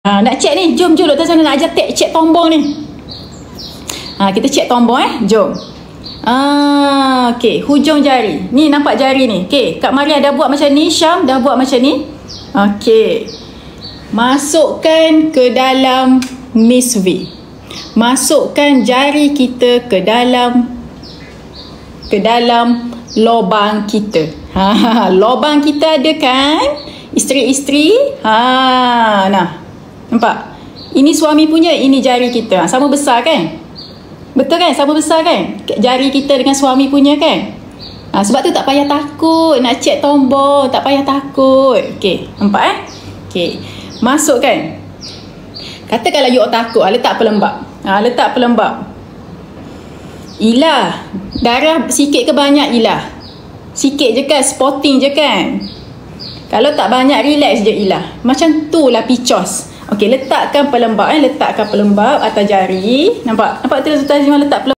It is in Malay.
Nak cek ni, jom Dr. Sana nak ajar cek tombol ni. Kita cek tombol jom. Okey, hujung jari. Ni nampak jari ni. Okey, Kak Maria dah buat macam ni, Syam dah buat macam ni. Okey. Masukkan ke dalam Miss V. Masukkan jari kita ke dalam lubang kita. Lubang kita ada kan? Isteri-isteri. Nah. Nampak? Ini suami punya, ini jari kita. Sama besar kan? Betul kan? Sama besar kan? Jari kita dengan suami punya kan? Sebab tu tak payah takut nak cek tombol. Tak payah takut. Okey, nampak Okey. Masuk kan? Katakanlah you takut, letak pelembab. Letak pelembab. Ilah. Darah sikit ke banyak Ilah? Sikit je kan? Spotting je kan? Kalau tak banyak, relax je Ilah. Macam tu lah picos. Okey, letakkan pelembab. Letakkan pelembab atas jari. Nampak? Nampak tu Tuan Azimah letak pelembab.